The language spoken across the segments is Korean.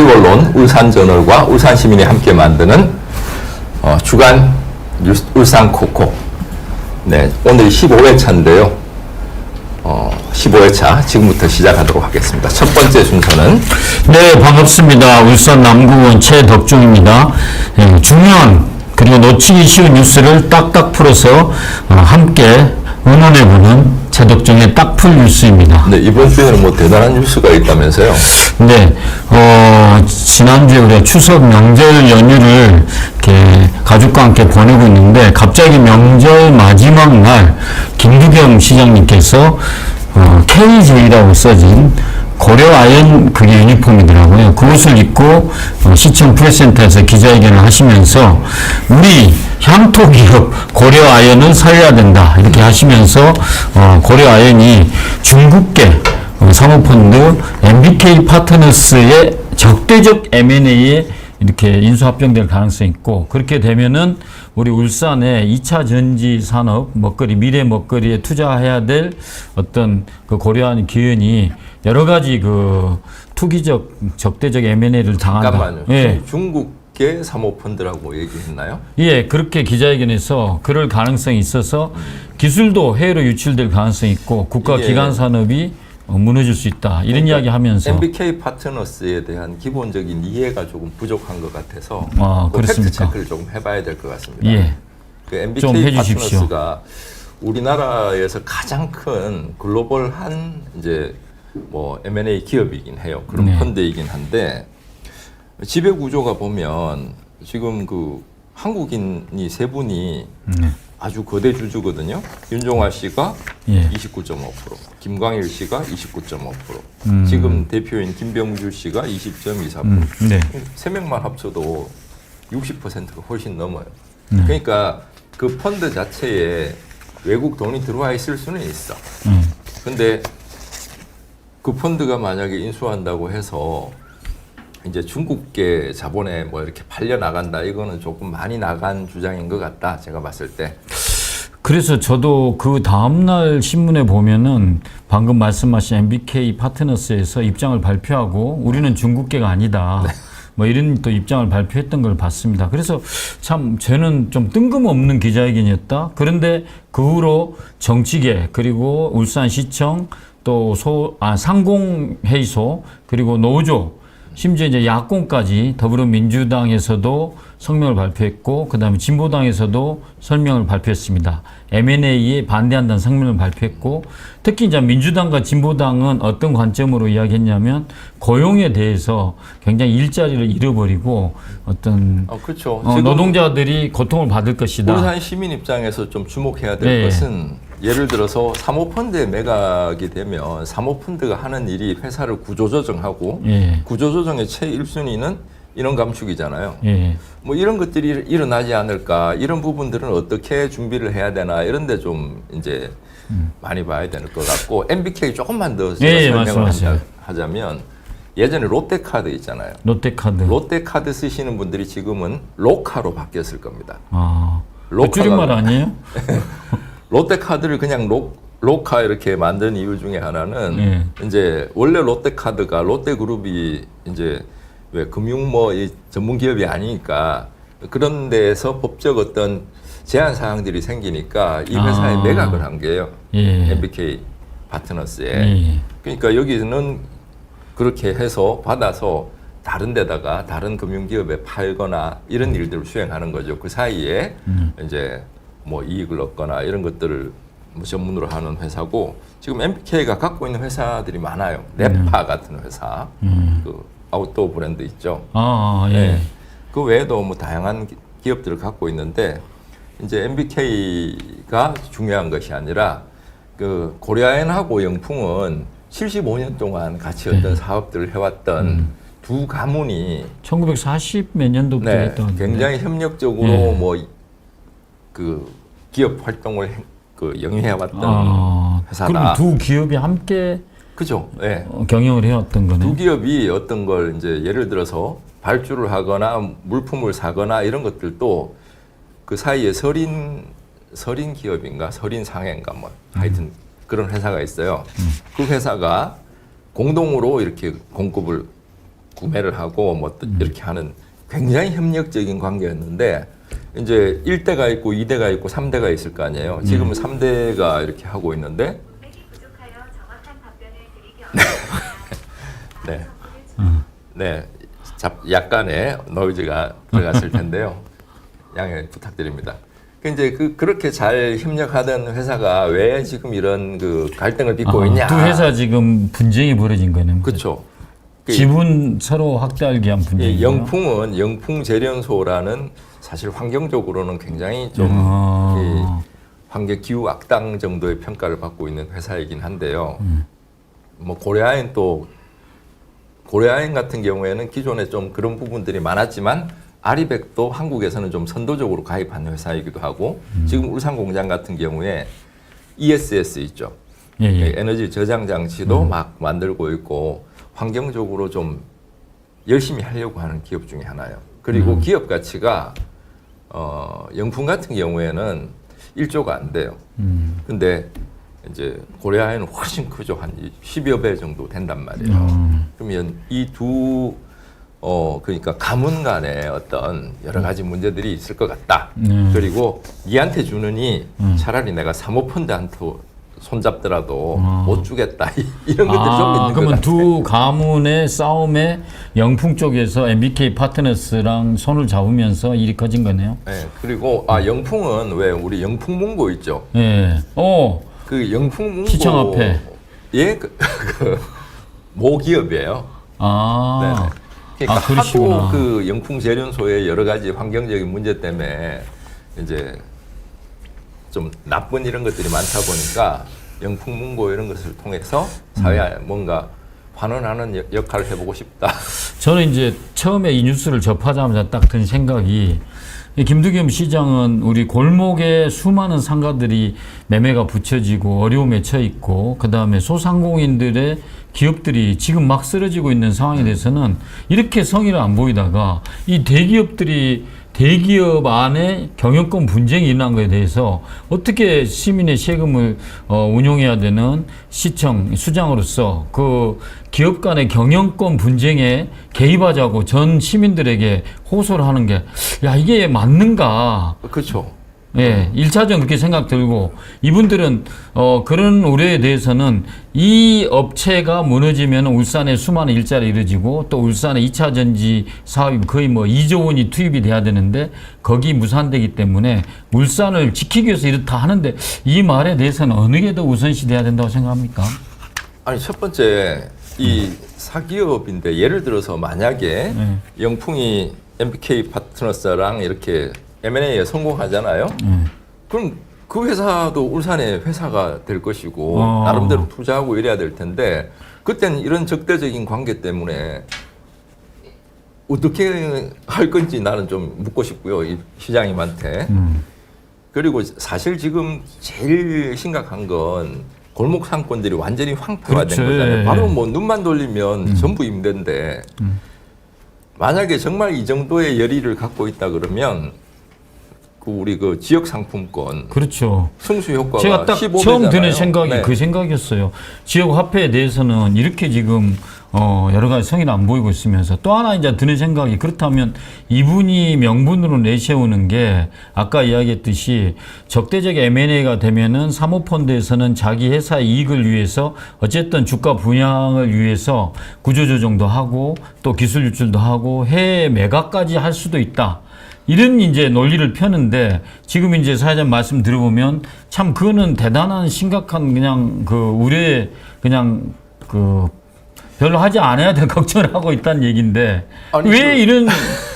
언론 울산저널과 울산시민이 함께 만드는 주간 울산코코. 네, 오늘 15회차인데요. 15회차 지금부터 시작하도록 하겠습니다. 첫 번째 순서는 네, 반갑습니다. 울산 남구원 최덕중입니다. 중요한 그리고 놓치기 쉬운 뉴스를 딱딱 풀어서 함께 의논해보는 최덕중의 딱풀 뉴스입니다. 네, 이번 주에는 뭐 대단한 뉴스가 있다면서요? 네, 지난주에 우리가 추석 명절 연휴를 이렇게 가족과 함께 보내고 있는데 갑자기 명절 마지막 날 김두겸 시장님께서 KJ라고 써진 고려아연 그게 유니폼이더라고요. 그것을 입고 시청 프레스센터에서 기자회견을 하시면서 우리 향토 기업 고려아연은 살려야 된다 이렇게 하시면서 고려아연이 중국계 사모펀드 MBK 파트너스의 적대적 M&A에 이렇게 인수합병될 가능성이 있고, 그렇게 되면은 우리 울산의 2차 전지 산업 먹거리, 미래 먹거리에 투자해야 될 어떤 그 고려한 기ön이 여러 가지 그 투기적 적대적 M&A를 당한다. 잠깐만요. 예. 중국계 사모펀드라고 얘기했나요? 예, 그렇게 기자회견에서 그럴 가능성이 있어서 기술도 해외로 유출될 가능성이 있고 국가 기관 산업이 무너질 수 있다. 이런 그러니까 이야기 하면서 MBK 파트너스에 대한 기본적인 이해가 조금 부족한 것 같아서 그렇습니까? 팩트 체크를 좀 해봐야 될 것 같습니다. 예. 그 MBK 좀 해주십시오. 파트너스가 우리나라에서 가장 큰 글로벌한 이제 뭐 M&A 기업이긴 해요. 그런 네. 펀드이긴 한데 지배 구조가 보면 지금 그 한국인이 세 분이 아주 거대 주주거든요. 윤종화 씨가 예. 29.5%, 김광일 씨가 29.5%, 지금 대표인 김병주 씨가 20.24%. 네. 세 명만 합쳐도 60%가 훨씬 넘어요. 그러니까 그 펀드 자체에 외국 돈이 들어와 있을 수는 있어. 근데 그 펀드가 만약에 인수한다고 해서 이제 중국계 자본에 뭐 이렇게 팔려 나간다, 이거는 조금 많이 나간 주장인 것 같다, 제가 봤을 때. 그래서 저도 그 다음날 신문에 보면은 방금 말씀하신 MBK 파트너스에서 입장을 발표하고 우리는 중국계가 아니다. 네. 뭐 이런 또 입장을 발표했던 걸 봤습니다. 그래서 참 저는 좀 뜬금없는 기자회견이었다. 그런데 그 후로 정치계 그리고 울산시청 또 상공회의소 그리고 노조 심지어 이제 야권까지 더불어민주당에서도 성명을 발표했고, 그 다음에 진보당에서도 성명을 발표했습니다. M&A에 반대한다는 성명을 발표했고, 특히 이제 민주당과 진보당은 어떤 관점으로 이야기했냐면 고용에 대해서 굉장히 일자리를 잃어버리고 어떤 그렇죠. 노동자들이 고통을 받을 것이다. 울산 시민 입장에서 좀 주목해야 될 네. 것은 예를 들어서 사모펀드에 매각이 되면 사모펀드가 하는 일이 회사를 구조조정하고 예. 구조조정의 최1순위는 인원 감축이잖아요. 예. 뭐 이런 것들이 일어나지 않을까, 이런 부분들은 어떻게 준비를 해야 되나, 이런 데 좀 이제 많이 봐야 될 것 같고, MBK 조금만 더 설명을 하자면 예전에 롯데카드 있잖아요. 롯데카드. 롯데카드 쓰시는 분들이 지금은 로카로 바뀌었을 겁니다. 그 줄임말 아니에요? 롯데카드를 그냥 로카 이렇게 만든 이유 중에 하나는 이제 원래 롯데카드가 롯데그룹이 이제 왜 금융 뭐 이 전문 기업이 아니니까 그런 데에서 법적 어떤 제한 사항들이 생기니까 이 회사에 매각을 한 게요. 예. MBK 파트너스에. 예. 그러니까 여기는 그렇게 해서 받아서 다른 데다가 다른 금융기업에 팔거나 이런 일들을 수행하는 거죠. 그 사이에 이제 뭐 이익을 얻거나 이런 것들을 뭐 전문으로 하는 회사고, 지금 MBK가 갖고 있는 회사들이 많아요. 네파 같은 회사, 그 아웃도어 브랜드 있죠. 예. 네. 그 외에도 뭐 다양한 기업들을 갖고 있는데, 이제 MBK가 중요한 것이 아니라 그 고려아연하고 영풍은 75년 동안 같이 어떤 사업들을 해왔던 두 가문이 1940 몇 년도부터 했던 굉장히 협력적으로 뭐 그 기업 활동을 영위해왔던 회사다. 그럼 두 기업이 함께 그죠? 예. 경영을 해왔던 거네. 두 기업이 어떤 걸 이제 예를 들어서 발주를 하거나 물품을 사거나 이런 것들도 그 사이에 서린 기업인가 서린 상해인가 뭐 하여튼 그런 회사가 있어요. 그 회사가 공동으로 이렇게 공급을 구매를 하고 뭐 이렇게 하는 굉장히 협력적인 관계였는데 이제 1대가 있고 2대가 있고 3대가 있을 거 아니에요. 지금은 3대가 이렇게 하고 있는데 네. 네. 약간의 노이즈가 들어갔을 텐데요. 양해 부탁드립니다. 이제 그렇게 잘 협력하던 회사가 왜 지금 이런 그 갈등을 빚고 있냐? 두 회사 지금 분쟁이 벌어진 거는 그렇죠. 지분 서로 확대하기 위한 분쟁이에요. 영풍은 영풍재련소라는 사실 환경적으로는 굉장히 좀 환경 기후 악당 정도의 평가를 받고 있는 회사이긴 한데요. 뭐 고려아연 같은 경우에는 기존에 좀 그런 부분들이 많았지만 아리백도 한국에서는 좀 선도적으로 가입한 회사이기도 하고 지금 울산공장 같은 경우에 ESS 있죠. 에너지 저장 장치도 막 만들고 있고 환경적으로 좀 열심히 하려고 하는 기업 중에 하나예요. 그리고 기업 가치가 영풍 같은 경우에는 1조가 안 돼요. 근데 이제 고려아연은 훨씬 크죠. 한 10여 배 정도 된단 말이에요. 그러면 이 두 그러니까 가문 간에 어떤 여러 가지 문제들이 있을 것 같다. 그리고 니한테 주느니 차라리 내가 사모펀드한테 손잡더라도 못 주겠다. 이런 것들이 좀 있는 것 그러면 같아요. 두 가문의 싸움에 영풍 쪽에서 MBK 파트너스랑 손을 잡으면서 일이 커진 거네요. 네, 그리고 영풍은 왜 우리 영풍문고 있죠. 예. 그 영풍문고 시청 앞에. 예, 모기업이에요. 아. 네. 그러니까 그러시구나. 하도 그 영풍재련소의 여러 가지 환경적인 문제 때문에 이제 좀 나쁜 이런 것들이 많다 보니까 영풍문고 이런 것을 통해서 사회에 뭔가 환원하는 역할을 해보고 싶다. 저는 이제 처음에 이 뉴스를 접하자마자 딱 든 생각이 이 김두겸 시장은 우리 골목에 수많은 상가들이 매매가 붙여지고 어려움에 처해 있고 그다음에 소상공인들의 기업들이 지금 막 쓰러지고 있는 상황에 대해서는 이렇게 성의를 안 보이다가 이 대기업 안에 경영권 분쟁이 일어난 것에 대해서 어떻게 시민의 세금을 운용해야 되는 시청 수장으로서 그 기업 간의 경영권 분쟁에 개입하자고 전 시민들에게 호소를 하는 게 야 이게 맞는가? 그렇죠. 예, 1차적으로 그렇게 생각 들고 이분들은 그런 우려에 대해서는 이 업체가 무너지면 울산에 수많은 일자리 이루어지고 또 울산의 2차 전지 사업이 거의 뭐 2조 원이 투입이 돼야 되는데 거기 무산되기 때문에 울산을 지키기 위해서 이렇다 하는데 이 말에 대해서는 어느 게 더 우선시 돼야 된다고 생각합니까? 아니 첫 번째 이 사기업인데 예를 들어서 만약에 영풍이 MBK 파트너스랑 이렇게 M&A에 성공하잖아요. 그럼 그 회사도 울산의 회사가 될 것이고 나름대로 투자하고 이래야 될 텐데 그때는 이런 적대적인 관계 때문에 어떻게 할 건지 나는 좀 묻고 싶고요. 이 시장님한테. 그리고 사실 지금 제일 심각한 건 골목 상권들이 완전히 황폐화된 그렇죠. 거잖아요. 예. 바로 뭐 눈만 돌리면 전부 임대인데 만약에 정말 이 정도의 열의를 갖고 있다 그러면 우리 그 지역 상품권 그렇죠. 승수 효과가 제가 딱 15배잖아요. 처음 드는 생각이 네. 그 생각이었어요. 지역 화폐에 대해서는 이렇게 지금 여러 가지 성의를 안 보이고 있으면서 또 하나 이제 드는 생각이 그렇다면 이분이 명분으로 내세우는 게 아까 이야기했듯이 적대적 M&A가 되면은 사모펀드에서는 자기 회사 이익을 위해서 어쨌든 주가 분양을 위해서 구조조정도 하고 또 기술 유출도 하고 해외 매각까지 할 수도 있다. 이런 이제 논리를 펴는데 지금 이제 사회자님 말씀 들어보면 참 그거는 대단한 심각한 그냥 그 우려에 그냥 그 별로 하지 않아야 될 걱정을 하고 있다는 얘기인데 아니, 왜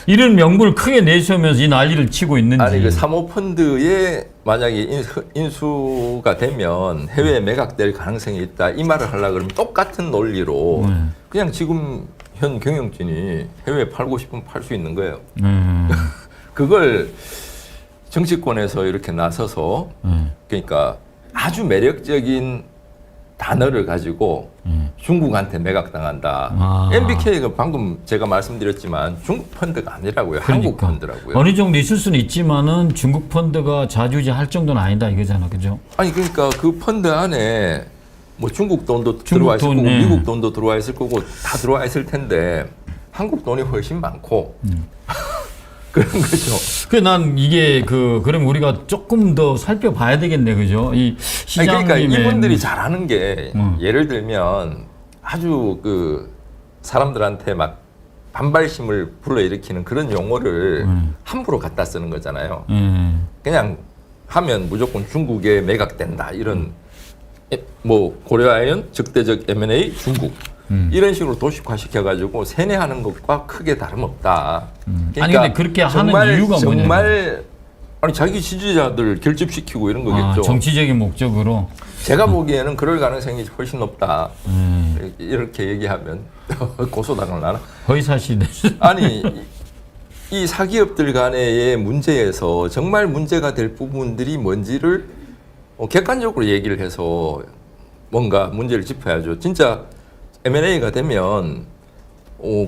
이런 명분을 크게 내세우면서 이 난리를 치고 있는지. 아니 그 사모펀드에 만약에 인수가 되면 해외에 매각될 가능성이 있다 이 말을 하려고 그러면 똑같은 논리로 그냥 지금 현 경영진이 해외에 팔고 싶으면 팔 수 있는 거예요. 그걸 정치권에서 이렇게 나서서 그러니까 아주 매력적인 단어를 가지고 중국한테 매각당한다. MBK가 방금 제가 말씀드렸지만 중국 펀드가 아니라고요. 한국 펀드라고요. 어느 정도 있을 수는 있지만은 중국 펀드가 좌지우지할 정도는 아니다 이거잖아, 그죠? 아니 그러니까 그 펀드 안에 뭐 중국 돈도 들어와 있을 거고 미국 돈도 들어와 있을 거고 다 들어와 있을 텐데 한국 돈이 훨씬 많고 그런 거죠. 난 이게 그럼 우리가 조금 더 살펴봐야 되겠네, 그죠? 이 시장님의 그러니까 이분들이 잘하는 게 예를 들면 아주 사람들한테 막 반발심을 불러일으키는 그런 용어를 함부로 갖다 쓰는 거잖아요. 그냥 하면 무조건 중국에 매각된다 이런 뭐 고려아연 적대적 M&A 중국 이런 식으로 도식화 시켜가지고 세뇌하는 것과 크게 다름없다. 그러니까 아니 근데 그렇게 하는 이유가 정말 아니 자기 지지자들 결집시키고 이런 거겠죠. 정치적인 목적으로. 제가 보기에는 그럴 가능성이 훨씬 높다. 이렇게 얘기하면 고소당을 나나? 허위사실들. 아니 이 사기업들 간의 문제에서 정말 문제가 될 부분들이 뭔지를 객관적으로 얘기를 해서 뭔가 문제를 짚어야죠. 진짜 M&A가 되면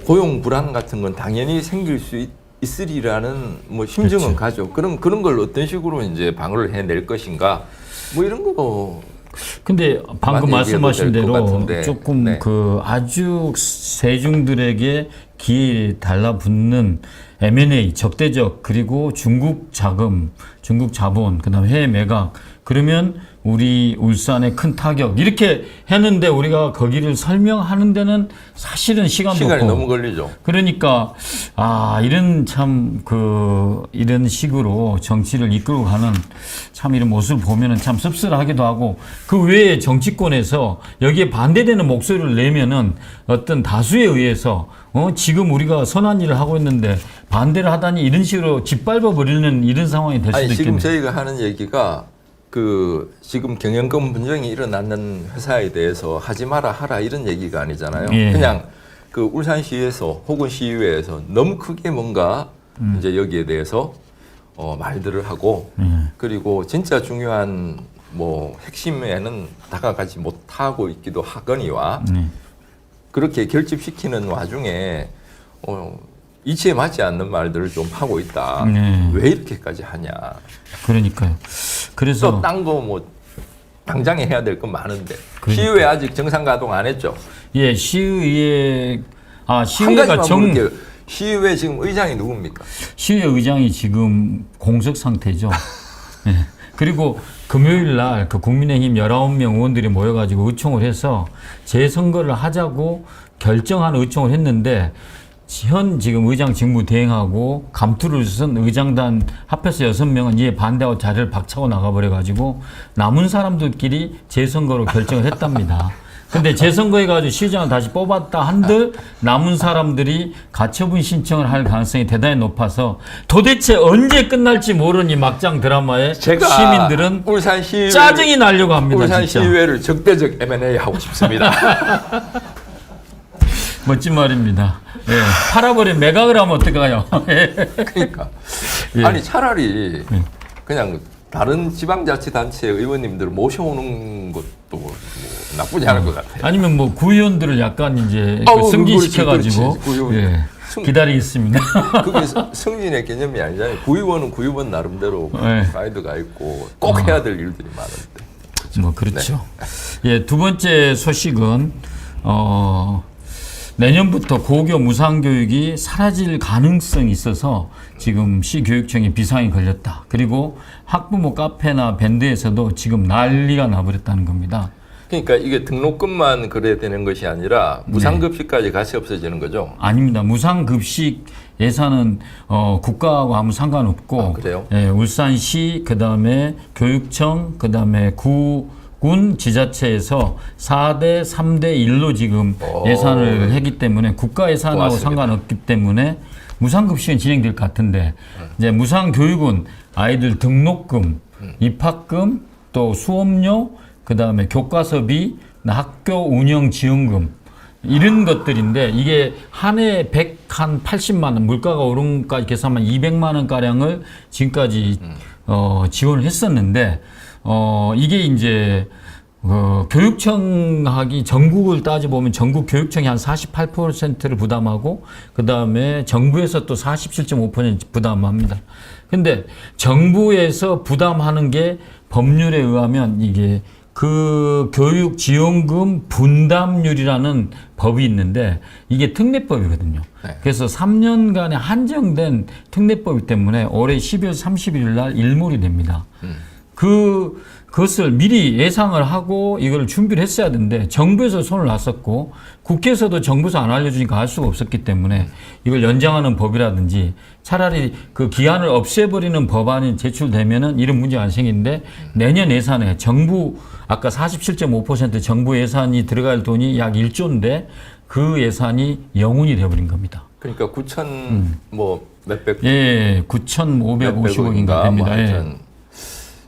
고용 불안 같은 건 당연히 생길 수 있으리라는 뭐 심증은 그렇죠. 가죠. 그런 걸 어떤 식으로 이제 방어를 해낼 것인가 뭐 이런 거. 근데 방금 말씀하신 대로 조금 네. 아주 세중들에게 기회에 달라붙는 M&A 적대적 그리고 중국 자금, 중국 자본, 그다음 해외 매각 그러면 우리 울산에 큰 타격 이렇게 했는데 우리가 거기를 설명하는 데는 사실은 시간이 너무 걸리죠. 그러니까 이런 이런 식으로 정치를 이끌고 가는 참 이런 모습을 보면은 참 씁쓸하기도 하고 그 외에 정치권에서 여기에 반대되는 목소리를 내면은 어떤 다수에 의해서 지금 우리가 선한 일을 하고 있는데 반대를 하다니 이런 식으로 짓밟아 버리는 이런 상황이 될 수도 있겠네요. 지금 저희가 하는 얘기가 지금 경영권 분쟁이 일어나는 회사에 대해서 하지 마라 하라 이런 얘기가 아니잖아요. 예. 그냥 울산시에서 혹은 시의회에서 너무 크게 뭔가 이제 여기에 대해서 말들을 하고 그리고 진짜 중요한 뭐 핵심에는 다가가지 못하고 있기도 하거니와 그렇게 결집시키는 와중에 이치에 맞지 않는 말들을 좀 하고 있다. 왜 이렇게까지 하냐. 그러니까요. 그래서 또 딴 거 뭐 당장에 해야 될 건 많은데 시의회 아직 정상 가동 안 했죠? 예, 시의회가 시의회 지금 의장이 누굽니까? 시의회 의장이 지금 공석 상태죠. 예. 그리고 금요일 날 국민의힘 19명 의원들이 모여가지고 의총을 해서 재선거를 하자고 결정한 의총을 했는데 지금 의장 직무 대행하고 감투를 쓴 의장단 합해서 6명은 이에 반대하고 자리를 박차고 나가버려가지고 남은 사람들끼리 재선거로 결정을 했답니다. 근데 재선거해가지고 시의장을 다시 뽑았다 한들 남은 사람들이 가처분 신청을 할 가능성이 대단히 높아서 도대체 언제 끝날지 모르는 막장 드라마에 시민들은 울산시의회 짜증이 나려고 합니다. 울산시의회를 적대적 M&A 하고 싶습니다. 멋진 말입니다. 예, 팔아버린 매각을 하면 어떡해요? 그러니까 예. 아니 차라리 그냥 다른 지방자치단체 의원님들을 모셔오는 것도 뭐 나쁘지 않을 것 같아요. 아니면 뭐 구의원들을 약간 이제 승진시켜가지고 예, 기다리겠습니다. 그게 승진의 개념이 아니잖아요. 구의원은 구의원 나름대로 가이드가 있고 꼭 해야 될 일들이 많은데. 뭐 그렇죠. 네. 예, 두 번째 소식은 내년부터 고교 무상교육이 사라질 가능성이 있어서 지금 시교육청에 비상이 걸렸다. 그리고 학부모 카페나 밴드에서도 지금 난리가 나버렸다는 겁니다. 그러니까 이게 등록금만 그래야 되는 것이 아니라 무상급식까지 같이 없어지는 거죠? 아닙니다. 무상급식 예산은 국가하고 아무 상관없고 그래요? 예, 울산시 그다음에 교육청 그다음에 군 지자체에서 4대 3대 1로 지금 예산을 했기 때문에 국가 예산하고 고맙습니다. 상관없기 때문에 무상급식은 진행될 것 같은데 이제 무상교육은 아이들 등록금, 입학금, 또 수업료, 그다음에 교과서비, 학교 운영 지원금 이런 것들인데 이게 한 해 180만 원 물가가 오름까지 계산하면 200만 원 가량을 지금까지 지원을 했었는데 이게 이제 교육청하기 전국을 따져보면 전국 교육청이 한 48%를 부담하고 그 다음에 정부에서 또 47.5% 부담합니다. 근데 정부에서 부담하는 게 법률에 의하면 이게 그 교육지원금 분담률이라는 법이 있는데 이게 특례법이거든요. 네. 그래서 3년간의 한정된 특례법이기 때문에 올해 12월 31일 날 일몰이 됩니다. 그것을 미리 예상을 하고 이걸 준비를 했어야 되는데 정부에서 손을 놨었고 국회에서도 정부에서 안 알려주니까 알 수가 없었기 때문에 이걸 연장하는 법이라든지 차라리 그 기한을 없애버리는 법안이 제출되면은 이런 문제가 안 생기는데 내년 예산에 정부 아까 47.5% 정부 예산이 들어갈 돈이 약 1조인데 그 예산이 영운이 돼버린 겁니다. 그러니까 9천 뭐 몇백 예, 9,550억인가 됩니다. 뭐 예. 하여튼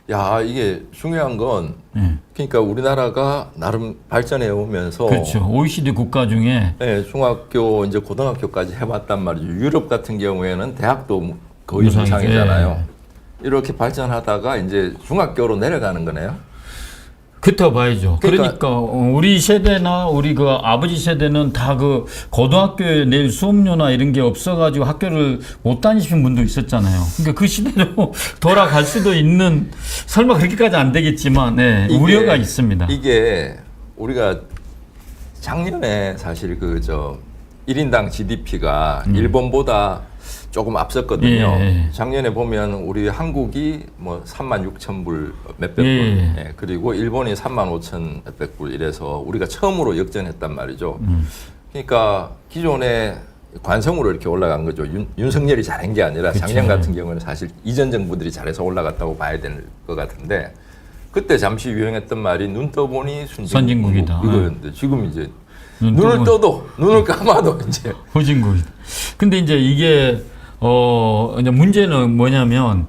야 이게 중요한 건 그러니까 우리나라가 나름 발전해 오면서 그렇죠. OECD 국가 중에 예, 중학교 이제 고등학교까지 해봤단 말이죠. 유럽 같은 경우에는 대학도 거의 무상이죠. 무상이잖아요. 이렇게 발전하다가 이제 중학교로 내려가는 거네요. 그렇다고 봐야죠. 그러니까 그러니까 우리 세대나 우리 그 아버지 세대는 다 그 고등학교에 내일 수업료나 이런 게 없어가지고 학교를 못 다니신 분도 있었잖아요. 그러니까 그 시대로 돌아갈 수도 있는 설마 그렇게까지 안 되겠지만 네, 우려가 있습니다. 이게 우리가 작년에 사실 그 저 1인당 GDP가 일본보다 조금 앞섰거든요. 예. 작년에 보면 우리 한국이 뭐 36,000불 몇백 불, 예. 예, 그리고 일본이 35,000 몇백 불 이래서 우리가 처음으로 역전했단 말이죠. 그러니까 기존에 관성으로 이렇게 올라간 거죠. 윤석열이 잘한 게 아니라 작년 그쵸. 같은 경우는 사실 이전 정부들이 잘해서 올라갔다고 봐야 될 것 같은데 그때 잠시 유행했던 말이 눈 떠보니 선진국이다. 이거였는데 지금 이제 눈 눈을 떠도 눈을 감아도 이제 후진국이다. 근데 이제 이게 이제 문제는 뭐냐면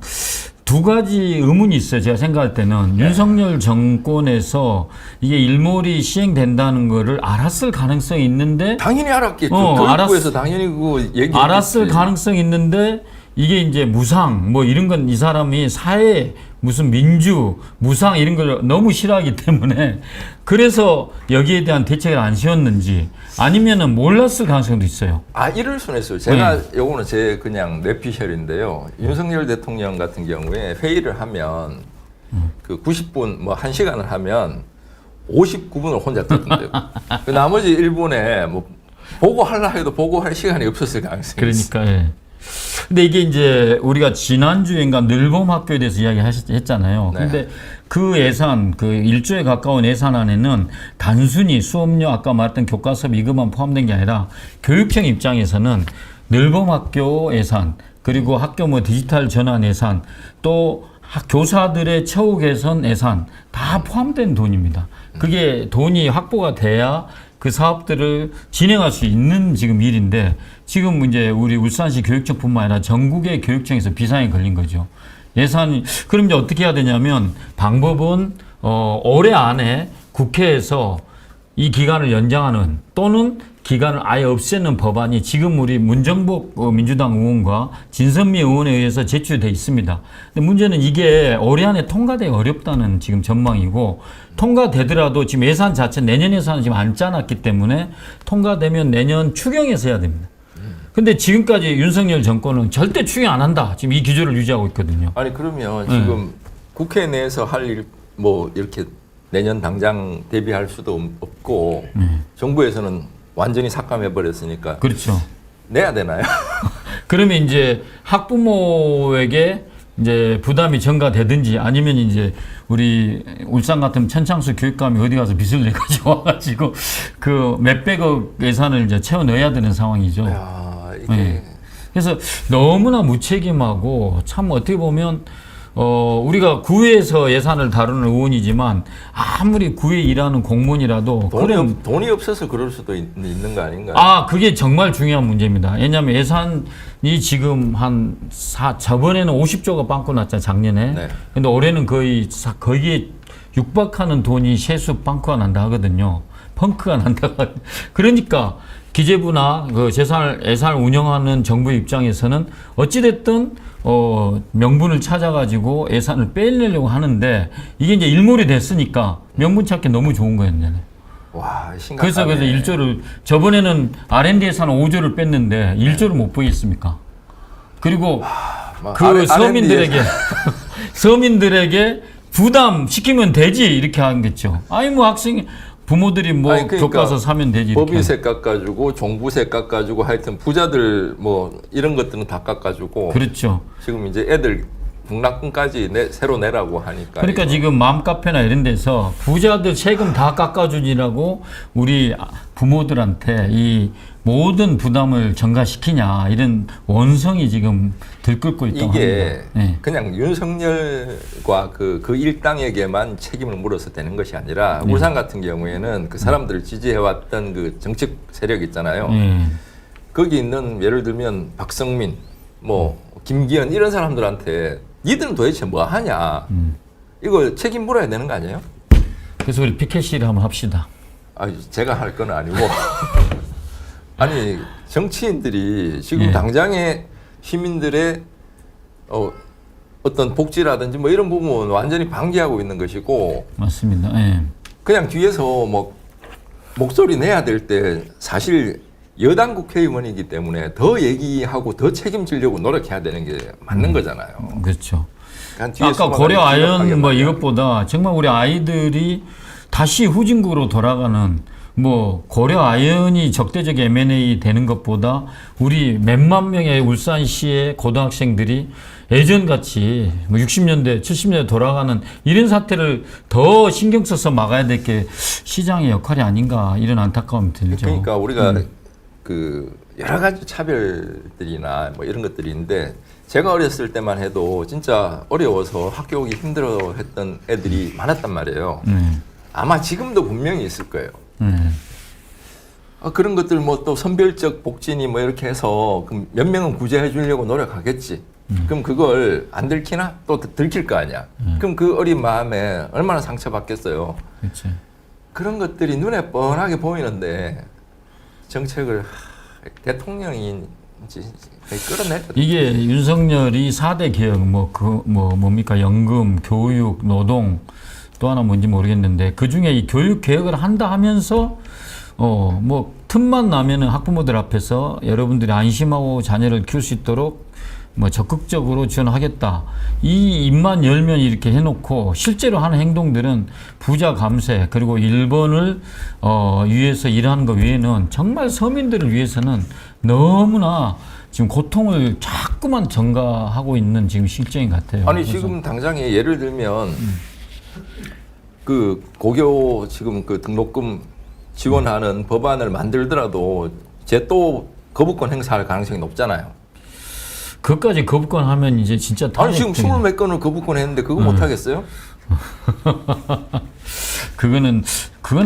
두 가지 의문이 있어요. 제가 생각할 때는 윤석열 정권에서 이게 일몰이 시행된다는 거를 알았을 가능성이 있는데 당연히 알았겠죠. 교육부에서 당연히 그거 얘기했겠지. 알았을 가능성이 있는데 이게 이제 무상 뭐 이런 건 이 사람이 사회 무슨 민주 무상 이런 걸 너무 싫어하기 때문에 그래서 여기에 대한 대책을 안 세웠는지 아니면은 몰랐을 가능성도 있어요. 아 이럴 수는 있어요. 제가 요거는 제 그냥 뇌피셜인데요. 윤석열 대통령 같은 경우에 회의를 하면 그 90분 뭐 1시간을 하면 59분을 혼자 떴던데요. 그 나머지 1분에 뭐 보고하려 해도 보고할 시간이 없었을 가능성이 있어요. 그러니까 예. 근데 이게 이제 우리가 지난주인가 늘봄 학교에 대해서 이야기했잖아요. 네. 근데 그 예산, 그 1조에 가까운 예산안에는 단순히 수업료 아까 말했던 교과서 이것만 포함된 게 아니라 교육청 입장에서는 늘봄 학교 예산, 그리고 학교 뭐 디지털 전환 예산, 또 교사들의 처우 개선 예산 다 포함된 돈입니다. 그게 돈이 확보가 돼야 그 사업들을 진행할 수 있는 지금 일인데 지금 이제 우리 울산시 교육청뿐만 아니라 전국의 교육청에서 비상이 걸린 거죠. 예산이 그럼 이제 어떻게 해야 되냐면 방법은 올해 안에 국회에서 이 기간을 연장하는 또는 기간을 아예 없애는 법안이 지금 우리 문정복 민주당 의원과 진선미 의원에 의해서 제출돼 있습니다. 근데 문제는 이게 올해 안에 통과되기 어렵다는 지금 전망이고 통과되더라도 지금 예산 자체 내년 예산은 지금 안 짜놨기 때문에 통과되면 내년 추경에서 해야 됩니다. 근데 지금까지 윤석열 정권은 절대 추경 안 한다. 지금 이 기조를 유지하고 있거든요. 아니 그러면 지금 국회 내에서 할 일 뭐 이렇게 내년 당장 대비할 수도 없고 정부에서는 완전히 삭감해 버렸으니까 그렇죠. 내야 되나요? 그러면 이제 학부모에게 이제 부담이 전가되든지 아니면 이제 우리 울산 같은 천창수 교육감이 어디 가서 빚을 내 가지고 와가지고 그 몇백억 예산을 이제 채워 넣어야 되는 상황이죠. 야, 이게 그래서 너무나 무책임하고 참 어떻게 보면 우리가 구에서 예산을 다루는 의원이지만 아무리 구에 일하는 공무원이라도 돈이 없어서 그럴 수도 있는 거 아닌가요? 아, 그게 정말 중요한 문제입니다. 왜냐하면 예산이 지금 저번에는 50조가 빵꾸 났잖아요, 작년에. 네. 근데 올해는 거기에 육박하는 돈이 세수 빵꾸가 난다 하거든요. 펑크가 난다. 그러니까 기재부나 그 예산을 운영하는 정부 입장에서는 어찌됐든 명분을 찾아가지고 예산을 빼내려고 하는데 이게 이제 일몰이 됐으니까 명분 찾기 너무 좋은 거였네. 와, 심각하네. 그래서 1조를 저번에는 R&D 예산 5조를 뺐는데 1조를 못 보겠습니까? 그리고 그 서민들에게 부담 시키면 되지 이렇게 하겠죠. 아니 뭐 학생 부모들이 뭐 아니, 그러니까 교과서 사면 되지. 이렇게 법인세 깎아주고 종부세 깎아주고 하여튼 부자들 뭐 이런 것들은 다 깎아주고 그렇죠. 지금 이제 애들 등락금까지 새로 내라고 하니까 그러니까 이거. 지금 맘카페나 이런 데서 부자들 세금 다 깎아주지라고 우리 부모들한테 이 모든 부담을 전가시키냐 이런 원성이 지금 들끓고 있다고 이게 합니다. 네. 그냥 윤석열과 그 일당에게만 책임을 물어서 되는 것이 아니라 울산 같은 경우에는 그 사람들을 지지해왔던 그 정책 세력 있잖아요. 거기 있는 예를 들면 박성민, 뭐 김기현 이런 사람들한테 니들은 도대체 뭐 하냐 이거 책임 물어야 되는 거 아니에요? 그래서 우리 피켓시를 한번 합시다. 아, 제가 할 건 아니고 아니 정치인들이 지금 당장에 시민들의 어떤 복지라든지 뭐 이런 부분 완전히 방기하고 있는 것이고 맞습니다. 예. 그냥 뒤에서 뭐 목소리 내야 될 때 사실 여당 국회의원이기 때문에 더 얘기하고 더 책임지려고 노력해야 되는 게 맞는 거잖아요. 그렇죠. 뒤에 아까 고려 아연 뭐 이것보다 정말 우리 아이들이 다시 후진국으로 돌아가는 뭐 고려 아연이 적대적 M&A 되는 것보다 우리 몇만 명의 울산시의 고등학생들이 예전같이 뭐 60년대, 70년대 돌아가는 이런 사태를 더 신경 써서 막아야 될 게 시장의 역할이 아닌가 이런 안타까움이 들죠. 그러니까 우리가 그 여러 가지 차별들이나 뭐 이런 것들이 있는데 제가 어렸을 때만 해도 진짜 어려워서 학교 오기 힘들어했던 애들이 많았단 말이에요. 아마 지금도 분명히 있을 거예요. 그런 것들 뭐 또 선별적 복지니 뭐 이렇게 해서 그럼 몇 명은 구제해 주려고 노력하겠지. 그럼 그걸 안 들키나? 또 들킬 거 아니야. 그럼 그 어린 마음에 얼마나 상처받겠어요. 그렇죠. 그런 것들이 눈에 뻔하게 보이는데 정책을 대통령이 끌어내거든. 이게 윤석열이 4대 개혁 뭡니까 연금, 교육, 노동 또 하나 뭔지 모르겠는데 그 중에 이 교육 개혁을 한다 하면서 뭐 틈만 나면은 학부모들 앞에서 여러분들이 안심하고 자녀를 키울 수 있도록 뭐 적극적으로 지원하겠다. 이 입만 열면 이렇게 해놓고 실제로 하는 행동들은 부자 감세 그리고 일본을 위해서 일하는 것 외에는 정말 서민들을 위해서는 너무나 지금 고통을 자꾸만 전가하고 있는 지금 실정인 것 같아요. 아니 지금 당장에 예를 들면 그 고교 지금 그 등록금 지원하는 법안을 만들더라도 이제 또 거부권 행사할 가능성이 높잖아요. 그것까지 거부권 하면 이제 진짜 아니 지금 20몇 건을 거부권 했는데 그거 못 하겠어요? 그건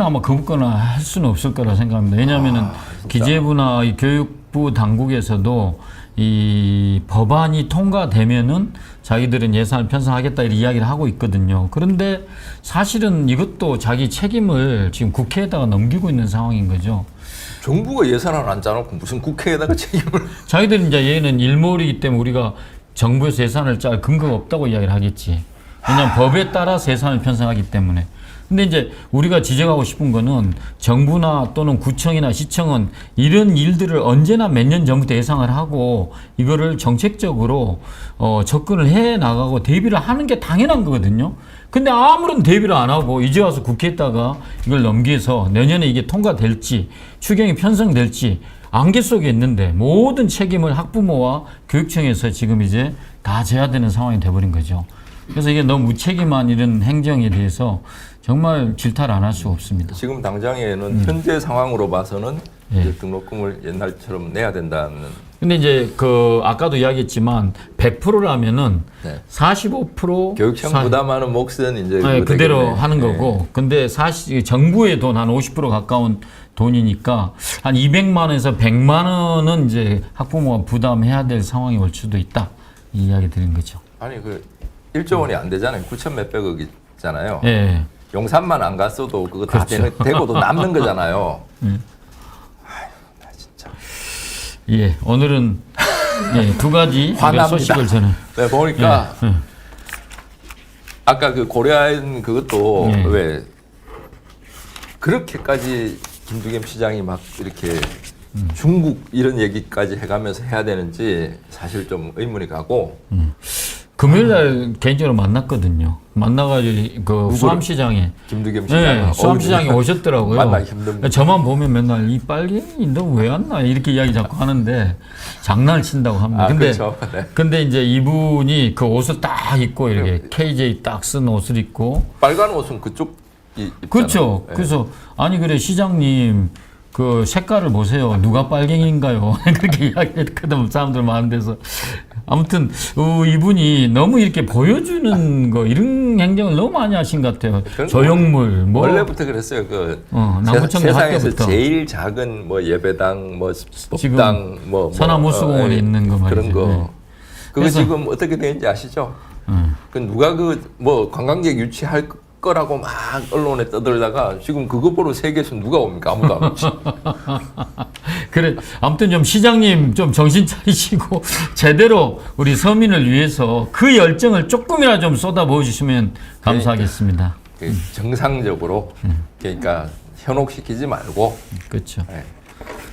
아마 거부권을 할 수는 없을 거라 생각합니다. 왜냐하면은 기재부나 이 교육부 당국에서도 이 법안이 통과되면은 자기들은 예산을 편성하겠다 이런 이야기를 하고 있거든요. 그런데 사실은 이것도 자기 책임을 지금 국회에다가 넘기고 있는 상황인 거죠. 정부가 예산을 안 짜놓고 무슨 국회에다가 책임을 자기들은 이제 얘는 일몰이기 때문에 우리가 정부에서 예산을 짤 근거가 없다고 이야기를 하겠지. 왜냐하면 법에 따라서 예산을 편성하기 때문에. 근데 이제 우리가 지적하고 싶은 거는 정부나 또는 구청이나 시청은 이런 일들을 언제나 몇 년 전부터 예상을 하고 이거를 정책적으로 접근을 해 나가고 대비를 하는 게 당연한 거거든요. 근데 아무런 대비를 안 하고 이제 와서 국회에다가 이걸 넘겨서 내년에 이게 통과될지 추경이 편성될지 안개 속에 있는데 모든 책임을 학부모와 교육청에서 지금 이제 다 져야 되는 상황이 돼버린 거죠. 그래서 이게 너무 무책임한 이런 행정에 대해서 정말 질타를 안 할 수가 없습니다. 지금 당장에는 현재 상황으로 봐서는 이제 등록금을 옛날처럼 내야 된다는. 근데 이제 그 아까도 이야기했지만 100%라면은 네. 45% 교육청 부담하는 몫은 이제 그대로 되겠네. 하는 거고. 근데 사실 정부의 돈 한 50% 가까운 돈이니까 한 200만 원에서 100만 원은 이제 학부모가 부담해야 될 상황이 올 수도 있다. 이 이야기 드린 거죠. 아니 그 1조 원이 안 되잖아요. 9천 몇백억 있잖아요. 예. 용산만 안 갔어도 그거 다 그렇죠. 되고도 남는 거잖아요. 아휴, 나 진짜. 예, 오늘은 두 가지 화납니다. 소식을 저는 네, 보니까 아까 그 고려아연 그것도 왜 그렇게까지 김두겸 시장이 막 이렇게 중국 이런 얘기까지 해가면서 해야 되는지 사실 좀 의문이 가고 금요일 날 개인적으로 만났거든요. 만나가지고 그 수암시장에 김두겸 시장. 네, 수암시장에 오셨더라고요. 만나기 힘든. 저만 보면 맨날 이 빨갱이 너 왜 왔나 이렇게 이야기 자꾸 하는데 장난을 친다고 합니다. 근데 그렇죠. 네. 근데 이제 이분이 그 옷을 딱 입고 이렇게 KJ 딱 쓴 옷을 입고 빨간 옷은 그쪽 입잖아요. 그렇죠. 네. 그래서 아니 그래 시장님 그 색깔을 보세요. 누가 빨갱이인가요? 그렇게 이야기했거든 사람들 많은 데서. 아무튼 이분이 너무 이렇게 보여주는 거 이런 행정을 너무 많이 하신 것 같아요. 조형물 뭐 원래부터 그랬어요. 그 남부청계 세상에서 학교부터 제일 작은 뭐 예배당, 뭐 법당, 뭐 서남우수공원에 있는 거 말이죠. 그런 거. 네. 그거 그래서- 지금 어떻게 되는지 아시죠? 그 누가 그 뭐 관광객 유치할 거라고 막 언론에 떠들다가 지금 그거 보러 세계에서 누가 옵니까? 아무도 안 오지. 그래 아무튼 좀 시장님 좀 정신 차리시고 제대로 우리 서민을 위해서 그 열정을 조금이라 좀 쏟아부어 주시면 감사하겠습니다. 그 정상적으로 그러니까 현혹시키지 말고 그렇죠. 네.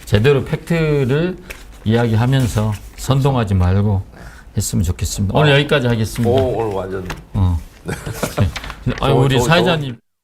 제대로 팩트를 이야기하면서 선동하지 말고 했으면 좋겠습니다. 오늘 여기까지 하겠습니다. 오늘 완전 아유, 우리 좋은- 사회자님.